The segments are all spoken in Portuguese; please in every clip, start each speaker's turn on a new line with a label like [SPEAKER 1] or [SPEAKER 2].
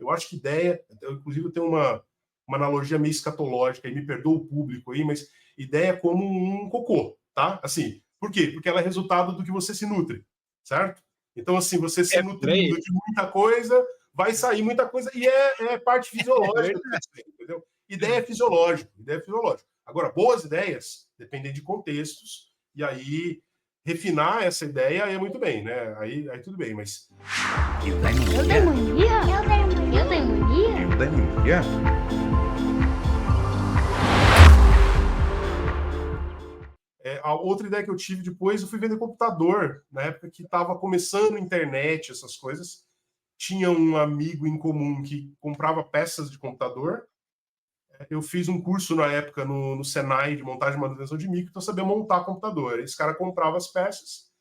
[SPEAKER 1] Eu acho que ideia, inclusive eu tenho uma analogia meio escatológica, e me perdoa o público aí, mas ideia é como um cocô, tá? Assim, por quê? Porque ela é resultado do que você se nutre, certo? Então, assim, você se nutrindo de muita coisa, vai sair muita coisa, e é parte fisiológica, entendeu? Ideia é fisiológica. Agora, boas ideias dependem de contextos, e aí refinar essa ideia é muito bem, né? Aí tudo bem, mas...
[SPEAKER 2] Eu tenho mania? Eu tenho mania?
[SPEAKER 1] A outra ideia que eu tive depois, eu fui vender computador, na época que estava começando a internet, essas coisas. Tinha um amigo em comum que comprava peças de computador. Eu fiz um curso na época no Senai de montagem e manutenção de micro, então eu sabia montar computador. Esse cara comprava as peças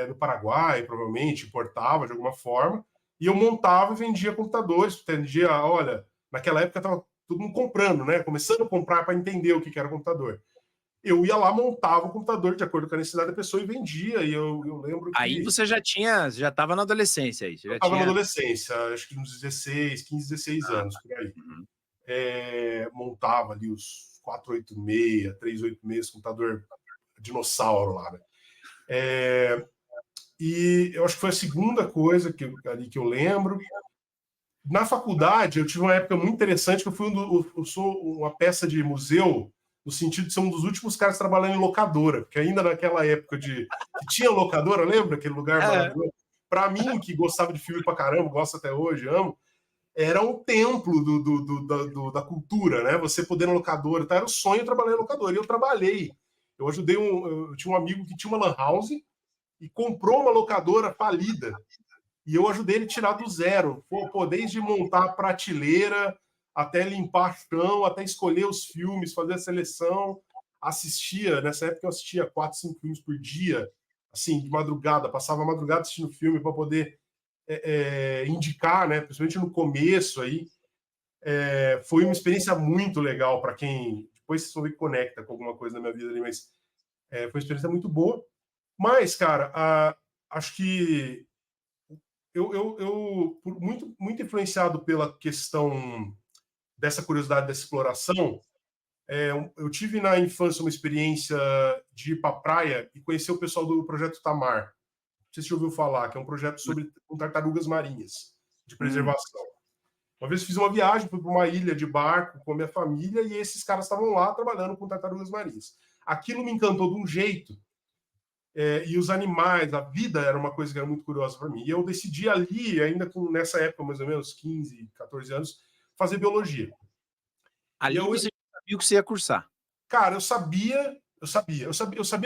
[SPEAKER 1] no Paraguai, provavelmente, importava de alguma forma, e eu montava e vendia computadores. Vendia, olha, naquela época estava todo mundo comprando, né? Começando a comprar para entender o que era computador. Eu ia lá, montava o computador de acordo com a necessidade da pessoa e vendia. E eu lembro que...
[SPEAKER 3] Aí você já estava na adolescência aí.
[SPEAKER 1] Eu estava na adolescência, acho que uns 15, 16 anos, por aí.
[SPEAKER 3] Uhum.
[SPEAKER 1] Montava ali os 486, 386, computador dinossauro lá, né? E eu acho que foi a segunda coisa que eu lembro. Na faculdade, eu tive uma época muito interessante, que eu sou uma peça de museu, no sentido de ser um dos últimos caras trabalhando em locadora, porque ainda naquela época que tinha locadora, lembra? Aquele lugar maravilhoso. Para mim, que gostava de filme pra caramba, gosto até hoje, amo, era um templo da cultura, né? Você poder na locadora, tá? Era o sonho trabalhar em locadora. E eu trabalhei. Eu ajudei eu tinha um amigo que tinha uma lan house e comprou uma locadora falida. E eu ajudei ele a tirar do zero. Desde montar a prateleira, até limpar chão, até escolher os filmes, fazer a seleção. Assistia, nessa época eu assistia 4, 5 filmes por dia, assim, de madrugada. Passava a madrugada assistindo filme para poder indicar, né? Principalmente no começo aí. Foi uma experiência muito legal para quem... Depois vocês vão ver que conecta com alguma coisa na minha vida ali, mas foi uma experiência muito boa. Mas, cara, acho que eu muito influenciado pela questão dessa curiosidade, dessa exploração, eu tive na infância uma experiência de ir para a praia e conhecer o pessoal do Projeto Tamar. Não sei se você ouviu falar, que é um projeto com tartarugas marinhas, de preservação. Uma vez fiz uma viagem, fui para uma ilha de barco com a minha família e esses caras estavam lá trabalhando com tartarugas marinhas. Aquilo me encantou de um jeito. E os animais, a vida era uma coisa que era muito curiosa para mim. E eu decidi ali, ainda nessa época, mais ou menos, 15, 14 anos, fazer biologia.
[SPEAKER 3] Ali você sabia o que você ia cursar.
[SPEAKER 1] Cara, eu sabia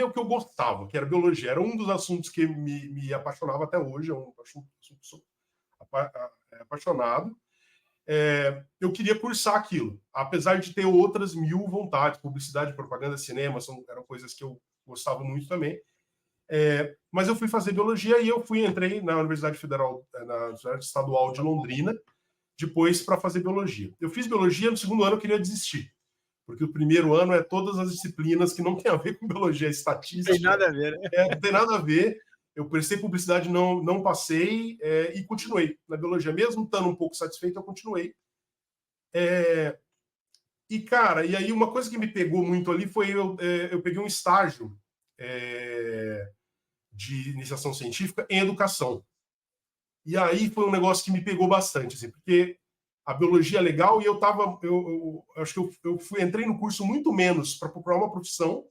[SPEAKER 1] o que eu gostava, que era biologia. Era um dos assuntos que me apaixonava até hoje. Eu sou apaixonado. Eu queria cursar aquilo, apesar de ter outras 1000 vontades. Publicidade, propaganda, cinema, eram coisas que eu gostava muito também. Mas eu fui fazer biologia e entrei na Universidade Federal, na Universidade Estadual de Londrina, depois para fazer biologia. Eu fiz biologia, no segundo ano eu queria desistir, porque o primeiro ano é todas as disciplinas que não tem a ver com biologia, estatística.
[SPEAKER 3] Não tem nada a ver, né?
[SPEAKER 1] Não tem nada a ver. Eu prestei publicidade, não passei, e continuei na biologia. Mesmo estando um pouco satisfeito, eu continuei. E, cara, e aí uma coisa que me pegou muito ali foi eu peguei um estágio de iniciação científica em educação. E aí foi um negócio que me pegou bastante, assim, porque a biologia é legal e eu acho que eu entrei no curso muito menos para procurar uma profissão.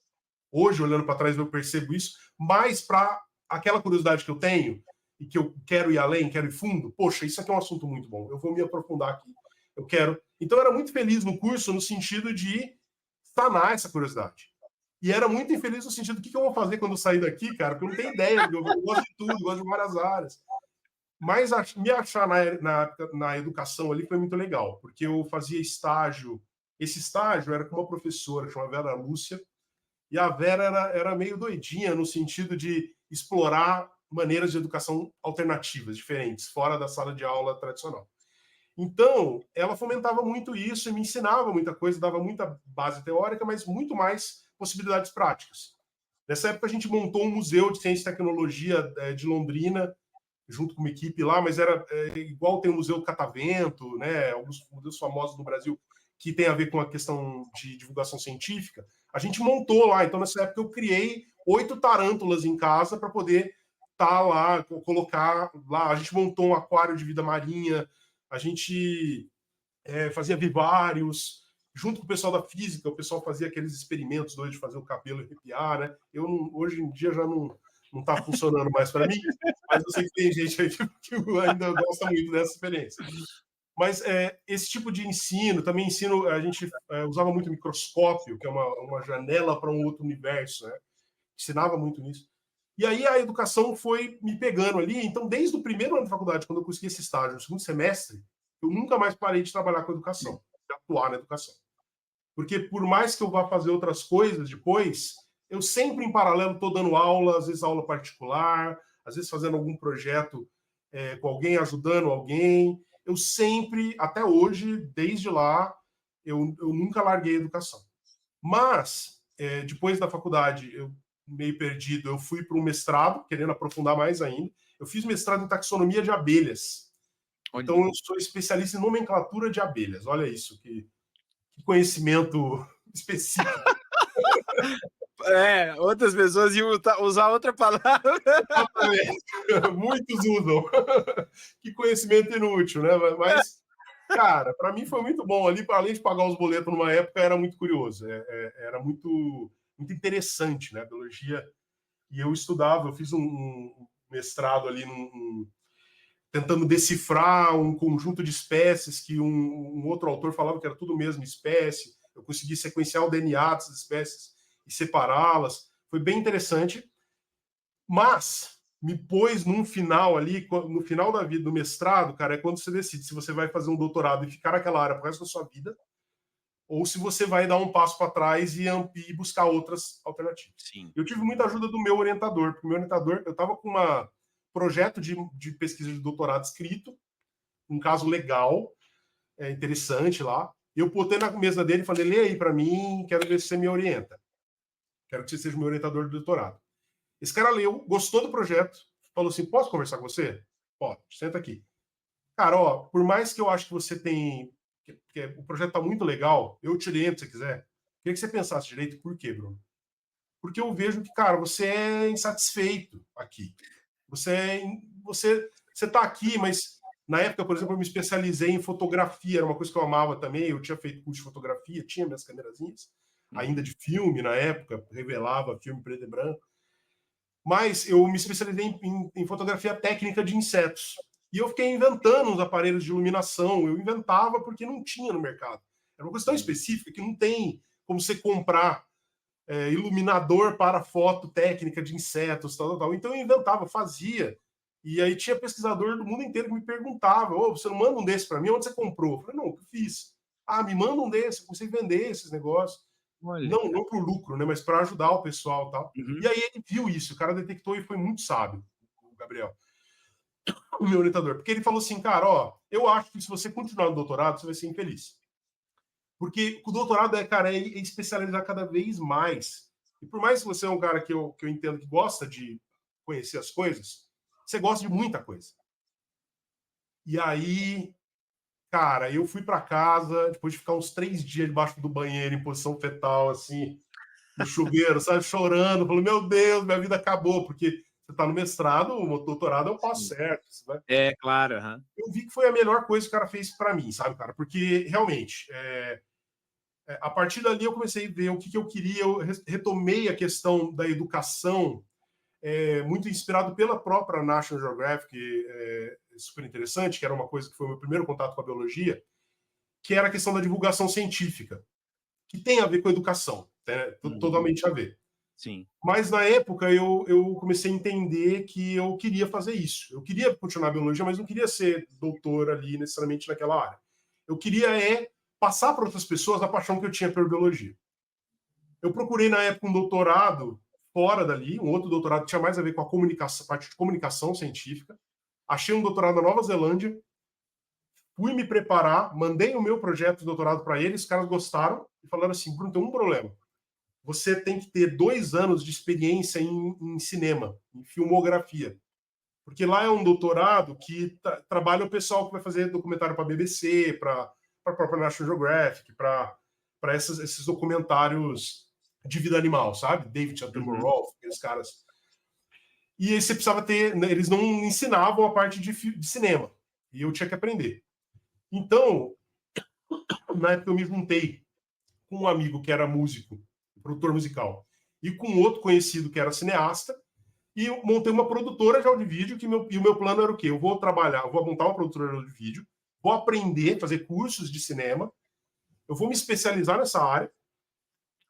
[SPEAKER 1] Hoje, olhando para trás, eu percebo isso, mais para aquela curiosidade que eu tenho e que eu quero ir além, quero ir fundo. Poxa, isso aqui é um assunto muito bom, eu vou me aprofundar aqui. Eu quero. Então, eu era muito feliz no curso no sentido de sanar essa curiosidade. E era muito infeliz no sentido do que eu vou fazer quando eu sair daqui, cara, porque eu não tenho ideia, eu gosto de tudo, gosto de várias áreas. Mas me achar na educação ali foi muito legal, porque eu fazia estágio. Esse estágio era com uma professora, chamada Vera Lúcia, e a Vera era meio doidinha no sentido de explorar maneiras de educação alternativas, diferentes, fora da sala de aula tradicional. Então, ela fomentava muito isso e me ensinava muita coisa, dava muita base teórica, mas muito mais possibilidades práticas. Nessa época, a gente montou um museu de ciência e tecnologia de Londrina, junto com uma equipe lá, mas era igual tem o Museu do Catavento, né? Alguns museus famosos no Brasil que tem a ver com a questão de divulgação científica. A gente montou lá, então nessa época eu criei 8 tarântulas em casa para poder estar lá, colocar lá. A gente montou um aquário de vida marinha, a gente fazia vivários, junto com o pessoal da física, o pessoal fazia aqueles experimentos doidos de fazer o cabelo arrepiar, né? Hoje em dia já não está funcionando mais para mim, mas eu sei que tem gente aí que ainda gosta muito dessa experiência. Mas esse tipo de ensino, também a gente usava muito microscópio, que é uma janela para um outro universo, né? Ensinava muito nisso. E aí a educação foi me pegando ali. Então, desde o primeiro ano de faculdade, quando eu consegui esse estágio, no segundo semestre, eu nunca mais parei de trabalhar com educação, de atuar na educação. Porque por mais que eu vá fazer outras coisas depois, eu sempre, em paralelo, estou dando aula, às vezes aula particular, às vezes fazendo algum projeto com alguém, ajudando alguém. Eu sempre, até hoje, desde lá, eu nunca larguei a educação. Mas, depois da faculdade, eu meio perdido, eu fui para um mestrado, querendo aprofundar mais ainda. Eu fiz mestrado em taxonomia de abelhas. Então, eu sou especialista em nomenclatura de abelhas. Olha isso, que conhecimento específico.
[SPEAKER 3] Outras pessoas iam usar outra palavra.
[SPEAKER 1] Muitos usam. Que conhecimento inútil, né? Mas, cara, para mim foi muito bom ali, além de pagar os boletos numa época, era muito curioso. Era muito interessante, né? Biologia. E eu estudava, eu fiz um mestrado ali tentando decifrar um conjunto de espécies que um outro autor falava que era tudo mesma espécie. Eu consegui sequenciar o DNA dessas espécies e separá-las. Foi bem interessante. Mas me pôs num final ali, no final da vida, do mestrado, cara, é quando você decide se você vai fazer um doutorado e ficar naquela área pro resto da sua vida, ou se você vai dar um passo para trás e buscar outras alternativas.
[SPEAKER 3] Sim.
[SPEAKER 1] Eu tive muita ajuda do meu orientador, porque o meu orientador, eu estava com um projeto de pesquisa de doutorado escrito, um caso legal, interessante lá. Eu botei na mesa dele e falei, lê aí para mim, quero ver se você me orienta. Quero que você seja meu orientador de doutorado. Esse cara leu, gostou do projeto, falou assim, posso conversar com você? Pode, senta aqui. Cara, ó, por mais que eu acho que você tem... que o projeto tá muito legal, eu te oriento se você quiser. Queria que você pensasse direito. Por quê, Bruno? Porque eu vejo que, cara, você é insatisfeito aqui. Você tá aqui, mas na época, por exemplo, eu me especializei em fotografia, era uma coisa que eu amava também, eu tinha feito curso de fotografia, tinha minhas câmerazinhas, ainda de filme na época, revelava filme preto e branco. Mas eu me especializei em fotografia técnica de insetos. E eu fiquei inventando uns aparelhos de iluminação. Eu inventava porque não tinha no mercado. Era uma coisa tão específica que não tem como você comprar iluminador para foto técnica de insetos, tal. Então eu inventava, fazia. E aí tinha pesquisador do mundo inteiro que me perguntava, você não manda um desse para mim? Onde você comprou? Eu falei, não, o que eu fiz? Me manda um desse, eu comecei a vender esses negócios. Olha. Não por lucro, né, mas para ajudar o pessoal e tal. Uhum. E aí ele viu isso, o cara detectou e foi muito sábio, o Gabriel, o meu orientador, porque ele falou assim, cara, eu acho que se você continuar no doutorado, você vai ser infeliz. Porque o doutorado é especializar cada vez mais. E por mais que você é um cara que eu entendo que gosta de conhecer as coisas, você gosta de muita coisa. E aí, cara, eu fui para casa, depois de ficar uns 3 dias debaixo do banheiro, em posição fetal, assim, no chuveiro, sabe, chorando, falando, meu Deus, minha vida acabou, porque você está no mestrado, o doutorado é o passo certo. Né?
[SPEAKER 3] Claro. Uhum.
[SPEAKER 1] Eu vi que foi a melhor coisa que o cara fez para mim, sabe, cara? Porque, realmente, a partir dali eu comecei a ver o que eu queria, eu retomei a questão da educação, muito inspirado pela própria National Geographic, super interessante, que era uma coisa que foi o meu primeiro contato com a biologia, que era a questão da divulgação científica, que tem a ver com a educação, né? Totalmente a ver.
[SPEAKER 3] Sim.
[SPEAKER 1] Mas na época eu comecei a entender que eu queria fazer isso. Eu queria continuar a biologia, mas não queria ser doutor ali necessariamente naquela área. Eu queria passar para outras pessoas a paixão que eu tinha pela biologia. Eu procurei na época um doutorado fora dali, um outro doutorado que tinha mais a ver com a comunicação, parte de comunicação científica. Achei um doutorado na Nova Zelândia, fui me preparar, mandei o meu projeto de doutorado para eles, os caras gostaram e falaram assim, Bruno, tem um problema. Você tem que ter 2 anos de experiência em cinema, em filmografia. Porque lá é um doutorado que trabalha o pessoal que vai fazer documentário para a BBC, para a própria National Geographic, para esses documentários de vida animal, sabe? David Attenborough, aqueles caras. E aí você precisava ter... Eles não ensinavam a parte de cinema. E eu tinha que aprender. Então, na época eu me juntei com um amigo que era músico, produtor musical, e com outro conhecido que era cineasta, e eu montei uma produtora de áudio e vídeo, e o meu plano era o quê? Eu vou montar uma produtora de áudio e vídeo, vou aprender, fazer cursos de cinema, eu vou me especializar nessa área.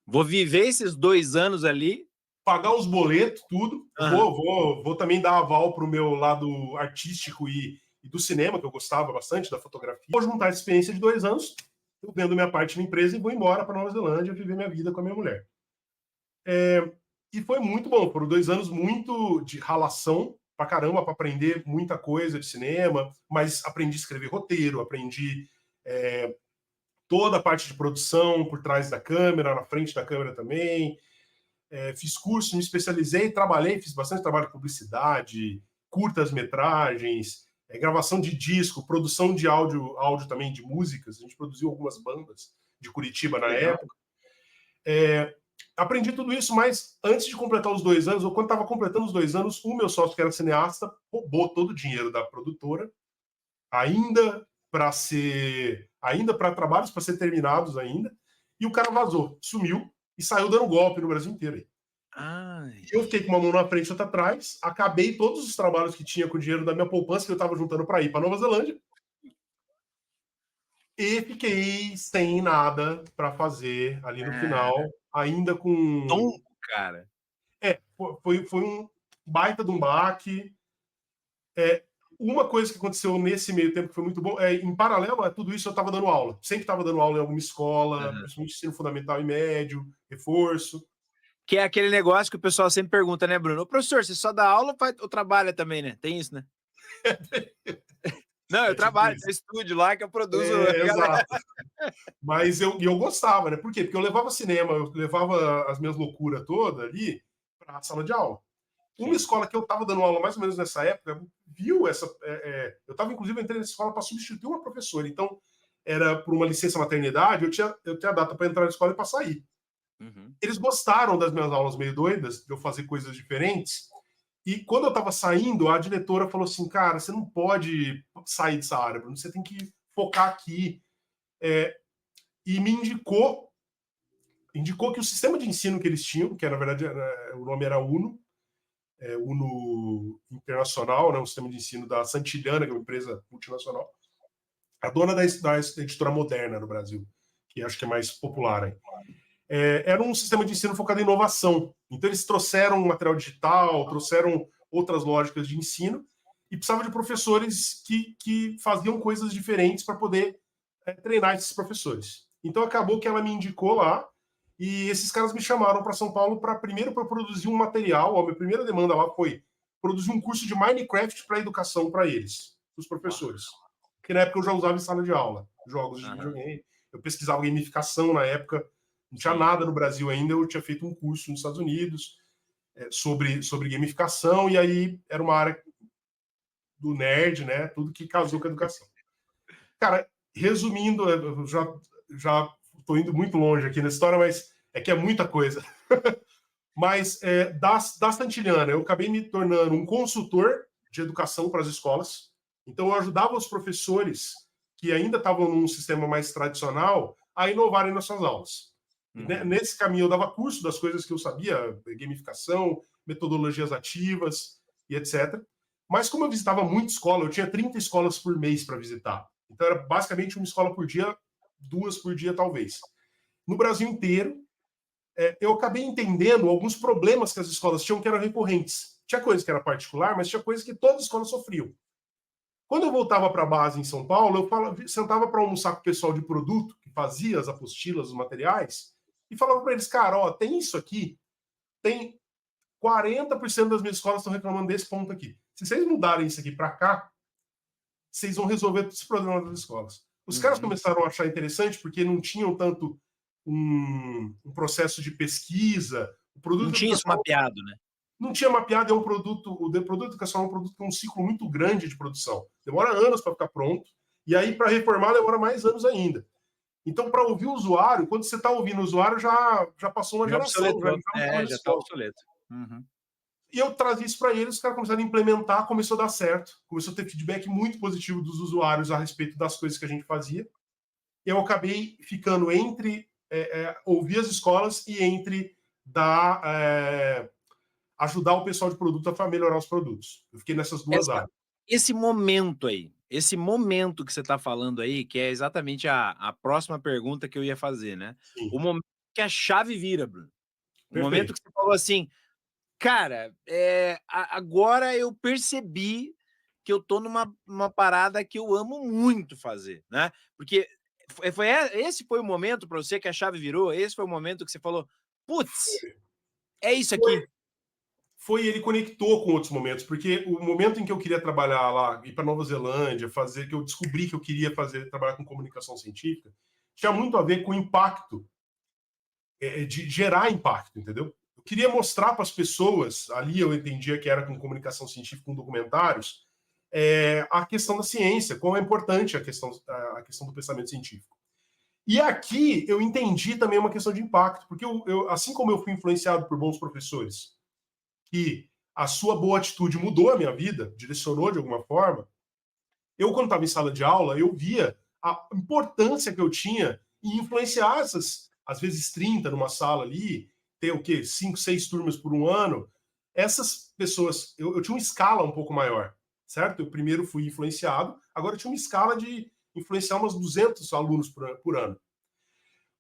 [SPEAKER 3] Vou viver esses 2 anos ali.
[SPEAKER 1] Pagar os boletos, tudo. Vou também dar aval para o meu lado artístico e do cinema, que eu gostava bastante, da fotografia. Vou juntar a experiência de 2 anos, eu vendo minha parte na empresa e vou embora para Nova Zelândia viver minha vida com a minha mulher. E foi muito bom. Foram 2 anos muito de ralação pra caramba, para aprender muita coisa de cinema, mas aprendi a escrever roteiro, aprendi toda a parte de produção por trás da câmera, na frente da câmera também. Fiz curso, me especializei, trabalhei, fiz bastante trabalho de publicidade, curtas-metragens, gravação de disco, produção de áudio também, de músicas. A gente produziu algumas bandas de Curitiba na época. Aprendi tudo isso, mas antes de completar os 2 anos, ou quando estava completando os 2 anos, o meu sócio, que era cineasta, roubou todo o dinheiro da produtora, ainda para trabalhos para ser terminados ainda, e o cara vazou, sumiu e saiu dando golpe no Brasil inteiro. Eu fiquei com uma mão na frente e outra atrás, acabei todos os trabalhos que tinha com o dinheiro da minha poupança que eu estava juntando para ir para Nova Zelândia, e fiquei sem nada para fazer ali no final, ainda com...
[SPEAKER 3] Cara.
[SPEAKER 1] Foi um baita de um baque. Uma coisa que aconteceu nesse meio tempo que foi muito bom, em paralelo a tudo isso, eu estava dando aula. Sempre estava dando aula em alguma escola, principalmente ensino fundamental e médio, reforço.
[SPEAKER 3] Que é aquele negócio que o pessoal sempre pergunta, né, Bruno? Ô, professor, você só dá aula ou trabalha também, né? Tem isso, né? Não, eu trabalho, tem estúdio lá que eu produzo.
[SPEAKER 1] Exato. Mas eu gostava, né? Por quê? Porque eu levava cinema, eu levava as minhas loucuras todas ali para a sala de aula. Uma escola que eu estava dando aula mais ou menos nessa época viu essa... eu estava, inclusive, entrei nessa escola para substituir uma professora. Então, era por uma licença maternidade, eu tinha a data para entrar na escola e para sair. Eles gostaram das minhas aulas meio doidas, de eu fazer coisas diferentes. E quando eu estava saindo, a diretora falou assim, cara, você não pode sair dessa área, Bruno, você tem que focar aqui. E me indicou que o sistema de ensino que eles tinham, que na verdade o nome era UNO, UNO Internacional, né, um sistema de ensino da Santillana, que é uma empresa multinacional, a dona da editora Moderna no Brasil, que acho que é mais popular aí. Era um sistema de ensino focado em inovação. Então, eles trouxeram material digital, trouxeram outras lógicas de ensino e precisavam de professores que faziam coisas diferentes para poder treinar esses professores. Então, acabou que ela me indicou lá e esses caras me chamaram para São Paulo primeiro para produzir um material. A minha primeira demanda lá foi produzir um curso de Minecraft para educação para eles, os professores. Que na época eu já usava em sala de aula, jogos de videogame. Eu pesquisava gamificação na época. Não tinha nada no Brasil ainda, eu tinha feito um curso nos Estados Unidos sobre gamificação, e aí era uma área do nerd, né? Tudo que casou com a educação. Cara, resumindo, eu já estou indo muito longe aqui na história, mas é que é muita coisa. Mas da Santillana, eu acabei me tornando um consultor de educação para as escolas. Então, eu ajudava os professores que ainda estavam num sistema mais tradicional a inovarem nas suas aulas. Nesse caminho, eu dava curso das coisas que eu sabia, gamificação, metodologias ativas e etc. Mas como eu visitava muita escola, eu tinha 30 escolas por mês para visitar. Então, era basicamente uma escola por dia, 2 por dia, talvez. No Brasil inteiro, eu acabei entendendo alguns problemas que as escolas tinham que eram recorrentes. Tinha coisa que era particular, mas tinha coisa que todas as escolas sofriam. Quando eu voltava para a base em São Paulo, eu sentava para almoçar com o pessoal de produto, que fazia as apostilas, os materiais, e falava para eles, cara, ó, tem isso aqui, tem 40% das minhas escolas estão reclamando desse ponto aqui. Se vocês mudarem isso aqui para cá, vocês vão resolver todos os problemas das escolas. Os caras começaram a achar interessante porque não tinham tanto um processo de pesquisa. O produto
[SPEAKER 3] não tinha isso mapeado, né?
[SPEAKER 1] não tinha mapeado, o produto educacional é um produto que tem um ciclo muito grande de produção. Demora anos para ficar pronto, e aí para reformar demora mais anos ainda. Então, para ouvir o usuário, quando você está ouvindo o usuário, já passou uma geração.
[SPEAKER 3] Já está obsoleto. Uhum.
[SPEAKER 1] E eu trazia isso para eles, os caras começaram a implementar, começou a dar certo, começou a ter feedback muito positivo dos usuários a respeito das coisas que a gente fazia. E eu acabei ficando entre ouvir as escolas e entre ajudar o pessoal de produto a melhorar os produtos. Eu fiquei nessas duas áreas.
[SPEAKER 3] Esse momento que você está falando aí, que é exatamente a próxima pergunta que eu ia fazer, né? Sim. O momento que a chave vira, Bruno. O momento que você falou assim, cara, agora eu percebi que eu tô numa parada que eu amo muito fazer, né? Porque esse foi o momento para você que a chave virou? Esse foi o momento que você falou, putz, é isso aqui?
[SPEAKER 1] Ele conectou com outros momentos, porque o momento em que eu queria trabalhar lá, ir para Nova Zelândia, que eu descobri que eu queria trabalhar com comunicação científica, tinha muito a ver com o impacto, de gerar impacto, entendeu? Eu queria mostrar para as pessoas, ali eu entendia que era com comunicação científica, com documentários, a questão da ciência, como é importante a questão do pensamento científico. E aqui eu entendi também uma questão de impacto, porque assim como eu fui influenciado por bons professores, que a sua boa atitude mudou a minha vida, direcionou de alguma forma, quando estava em sala de aula, eu via a importância que eu tinha em influenciar essas, às vezes 30 numa sala ali, ter 5, 6 turmas por um ano. Essas pessoas, eu tinha uma escala um pouco maior, certo? Eu primeiro fui influenciado, agora eu tinha uma escala de influenciar uns 200 alunos por ano.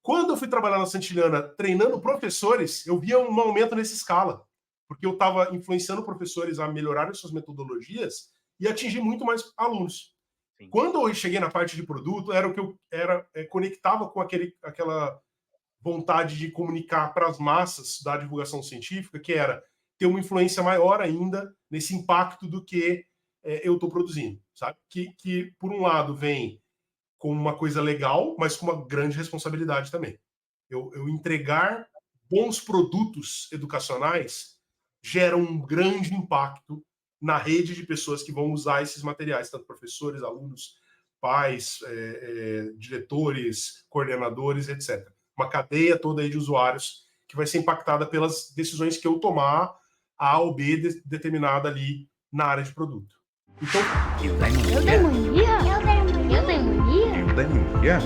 [SPEAKER 1] Quando eu fui trabalhar na Santillana treinando professores, eu via um aumento nessa escala, porque eu estava influenciando professores a melhorarem suas metodologias e atingir muito mais alunos. Sim. Quando eu cheguei na parte de produto, era o que eu conectava com aquela vontade de comunicar para as massas da divulgação científica, que era ter uma influência maior ainda nesse impacto do que eu estou produzindo, sabe? Que, por um lado, vem como uma coisa legal, mas com uma grande responsabilidade também. Eu entregar bons produtos educacionais gera um grande impacto na rede de pessoas que vão usar esses materiais, tanto professores, alunos, pais, diretores, coordenadores, etc. Uma cadeia toda aí de usuários que vai ser impactada pelas decisões que eu tomar, A ou B determinada ali na área de produto. Então,
[SPEAKER 2] Eu tenho um dia.